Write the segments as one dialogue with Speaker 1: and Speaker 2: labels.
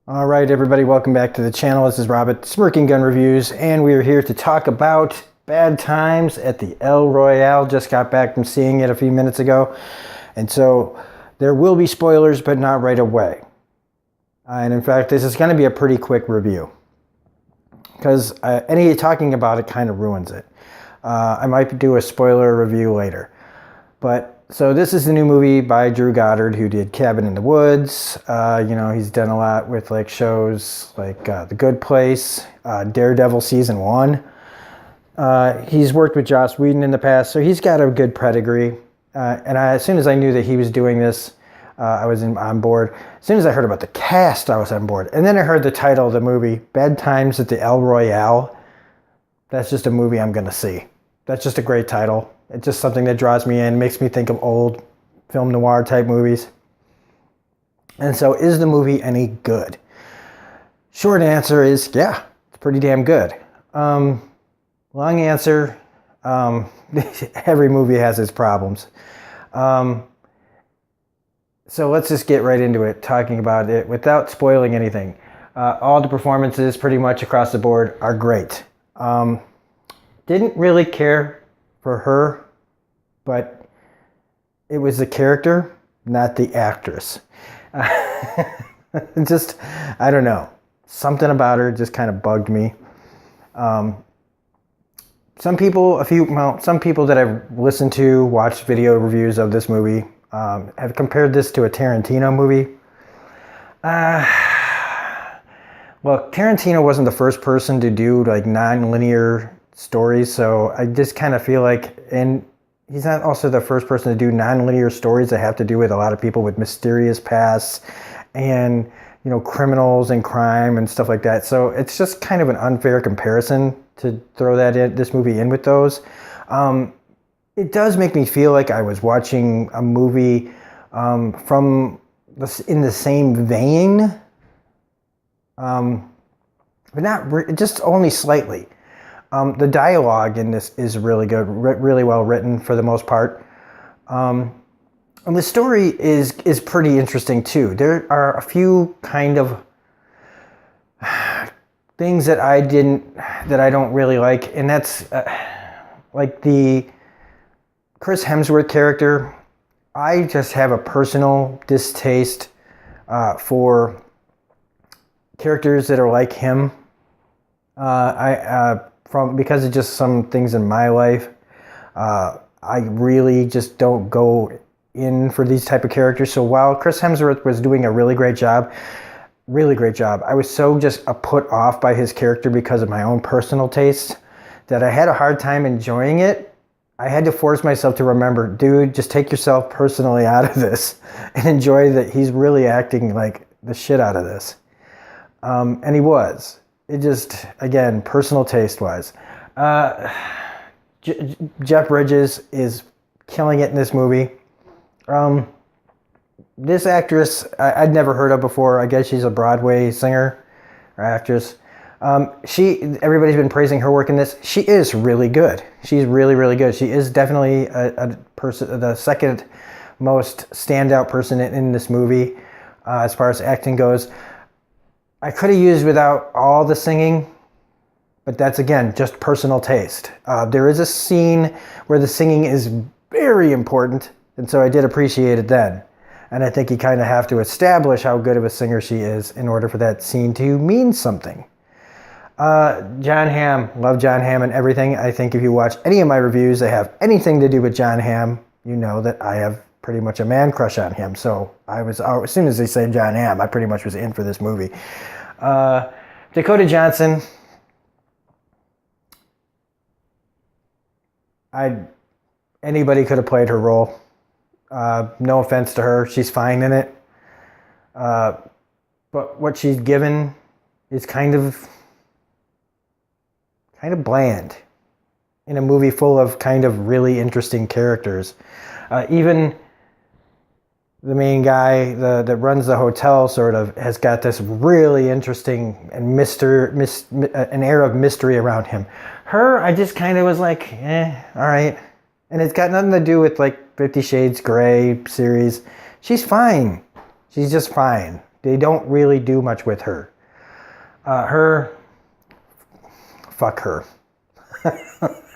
Speaker 1: All right, everybody, welcome back to the channel. This is Robert, Smirking Gun Reviews, and we are here to talk about Bad Times at the El Royale. Just got back from seeing it a few minutes ago, and so there will be spoilers, but not right away. And in fact, this is going to be a pretty quick review, because any talking about it kind of ruins it. I might do a spoiler review later. So this is the new movie by Drew Goddard, who did Cabin in the Woods. He's done a lot with like shows like The Good Place, Daredevil Season 1. He's worked with Joss Whedon in the past, so he's got a good pedigree. As soon as I knew that he was doing this, I was on board. As soon as I heard about the cast, I was on board. And then I heard the title of the movie, Bad Times at the El Royale. That's just a movie I'm going to see. That's just a great title. It's just something that draws me in, makes me think of old film noir type movies. And so, is the movie any good? Short answer is, yeah, it's pretty damn good. Long answer, every movie has its problems. So let's just get right into it, talking about it without spoiling anything. All the performances pretty much across the board are great. Didn't really care for her, but it was the character, not the actress. Just, I don't know. Something about her just kind of bugged me. Some people that I've listened to, watched video reviews of this movie, have compared this to a Tarantino movie. Well, Tarantino wasn't the first person to do like non-linear stories, so I just kind of feel like, and he's not also the first person to do non-linear stories that have to do with a lot of people with mysterious pasts and, you know, criminals and crime and stuff like that. So it's just kind of an unfair comparison to throw this movie in with those. It does make me feel like I was watching a movie in the same vein, but not just only slightly. The dialogue in this is really good, really well written for the most part. And the story is pretty interesting too. There are a few kind of things that I don't really like, and that's like the Chris Hemsworth character. I just have a personal distaste for characters that are like him. Because of just some things in my life, I really just don't go in for these type of characters. So while Chris Hemsworth was doing a really great job, I was so just put off by his character because of my own personal tastes that I had a hard time enjoying it. I had to force myself to remember, dude, just take yourself personally out of this and enjoy that he's really acting like the shit out of this. And he was. It just, again, personal taste-wise. Jeff Bridges is killing it in this movie. This actress, I'd never heard of before. I guess she's a Broadway singer or actress. Everybody's been praising her work in this. She is really good. She's really, really good. She is definitely the second most standout person in this movie as far as acting goes. I could have used without all the singing, but that's, again, just personal taste. There is a scene where the singing is very important, and so I did appreciate it then. And I think you kind of have to establish how good of a singer she is in order for that scene to mean something. Jon Hamm, love Jon Hamm and everything. I think if you watch any of my reviews that have anything to do with Jon Hamm, you know that I have pretty much a man crush on him. So as soon as they say Jon Hamm, I pretty much was in for this movie. Dakota Johnson, anybody could have played her role. No offense to her, she's fine in it. But what she's given is kind of bland in a movie full of kind of really interesting characters. Even the main guy that runs the hotel sort of has got this really interesting and an air of mystery around him. Her, I just kind of was like, all right. And it's got nothing to do with like 50 Shades Grey series. She's fine. She's just fine. They don't really do much with her. Fuck her.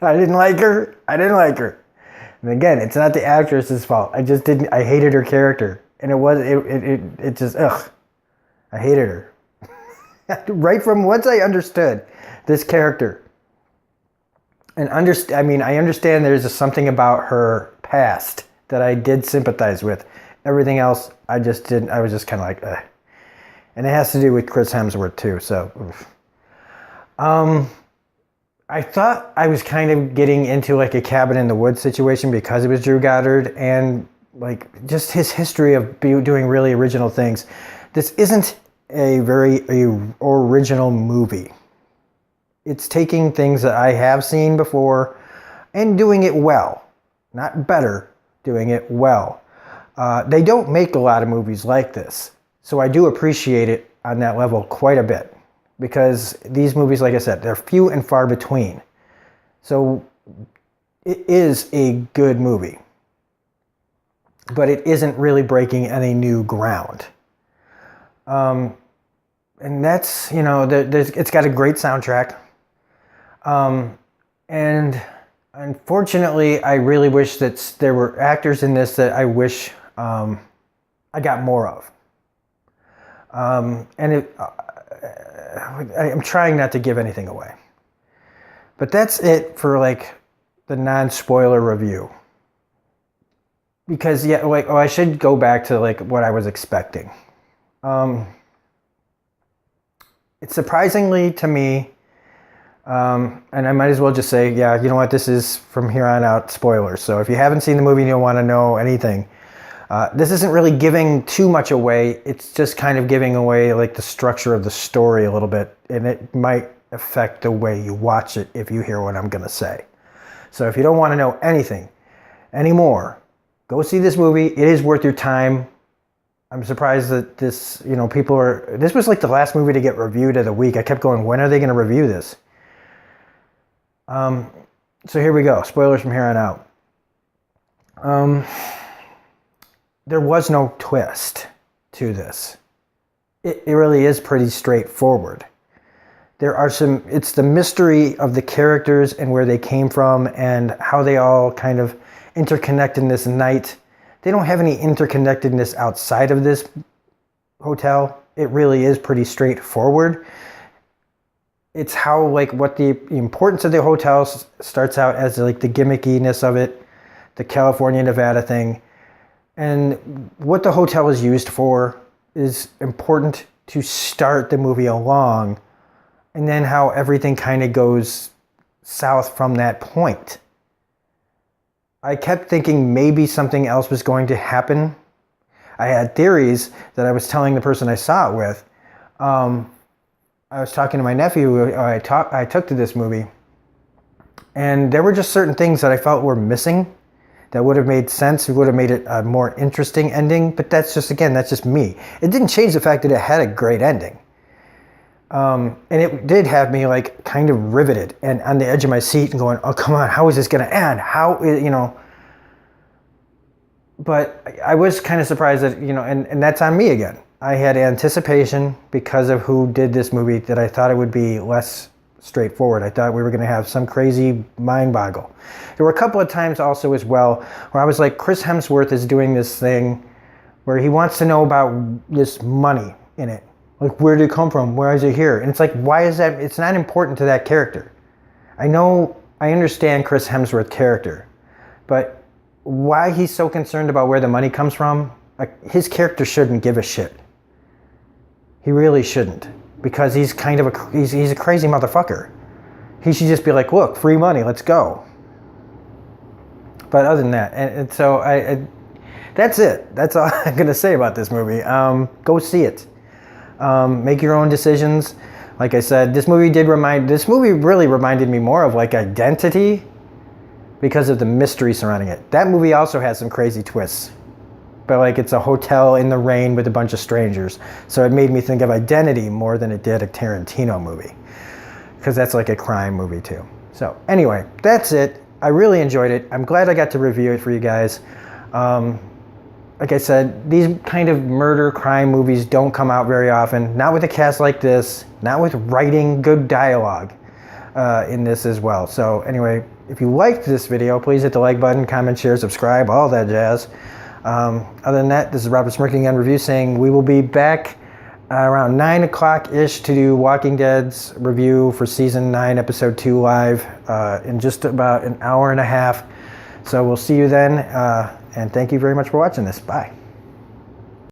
Speaker 1: I didn't like her. And again, it's not the actress's fault. I hated her character. And it just, ugh. I hated her. Right from once I understood this character. And I understand there's something about her past that I did sympathize with. Everything else, I just didn't. I was just kind of like, ugh. And it has to do with Chris Hemsworth too. So, oof. I thought I was kind of getting into like a cabin in the woods situation because it was Drew Goddard and like just his history of doing really original things. This isn't a very original movie. It's taking things that I have seen before and doing it well. Not better, doing it well. They don't make a lot of movies like this. So I do appreciate it on that level quite a bit. Because these movies, like I said, they're few and far between. So it is a good movie. But it isn't really breaking any new ground. And that's, it's got a great soundtrack. And unfortunately, I really wish that there were actors in this that I wish I got more of. I'm trying not to give anything away. But that's it for like the non-spoiler review. Because I should go back to like what I was expecting. It's surprisingly to me, and I might as well just say, yeah, you know what, this is from here on out spoilers. So if you haven't seen the movie and you don't want to know anything, this isn't really giving too much away. It's just kind of giving away like the structure of the story a little bit, and it might affect the way you watch it if you hear what I'm going to say. So if you don't want to know anything anymore, go see this movie. It is worth your time. I'm surprised that this was like the last movie to get reviewed of the week. I kept going, when are they going to review this? So here we go. Spoilers from here on out. There was no twist to this. It really is pretty straightforward. It's the mystery of the characters and where they came from and how they all kind of interconnect in this night. They don't have any interconnectedness outside of this hotel. It really is pretty straightforward. It's how what the importance of the hotel starts out as like the gimmickiness of it, the California, Nevada thing. And what the hotel is used for is important to start the movie along, and then how everything kind of goes south from that point. I kept thinking maybe something else was going to happen. I had theories that I was telling the person I saw it with. I was talking to my nephew who I took to this movie, and there were just certain things that I felt were missing that would have made sense. It would have made it a more interesting ending, but that's just me. It didn't change the fact that it had a great ending. And it did have me like kind of riveted and on the edge of my seat and going, oh, come on, how is this going to end? But I was kind of surprised that, and that's on me again. I had anticipation because of who did this movie that I thought it would be less straightforward. I thought we were going to have some crazy mind boggle. There were a couple of times also as well where I was like, Chris Hemsworth is doing this thing where he wants to know about this money in it. Like, where did it come from? Why is it here? And it's like, why is that? It's not important to that character. I understand Chris Hemsworth's character, but why he's so concerned about where the money comes from, his character shouldn't give a shit. He really shouldn't, because he's kind of he's a crazy motherfucker. He should just be like, look, free money, let's go. But other than that, and so that's it. That's all I'm going to say about this movie. Go see it. Make your own decisions. Like I said, this movie really reminded me more of like Identity because of the mystery surrounding it. That movie also has some crazy twists, but like it's a hotel in the rain with a bunch of strangers. So it made me think of Identity more than it did a Tarantino movie, because that's like a crime movie too. So anyway, that's it. I really enjoyed it. I'm glad I got to review it for you guys. like I said, these kind of murder crime movies don't come out very often. Not with a cast like this, not with writing good dialogue in this as well. So anyway, if you liked this video, please hit the like button, comment, share, subscribe, all that jazz. Other than that, this is Robert Smirking Gun Review saying we will be back around 9 o'clock-ish to do Walking Dead's review for Season 9, Episode 2 live in just about an hour and a half. So we'll see you then, and thank you very much for watching this. Bye.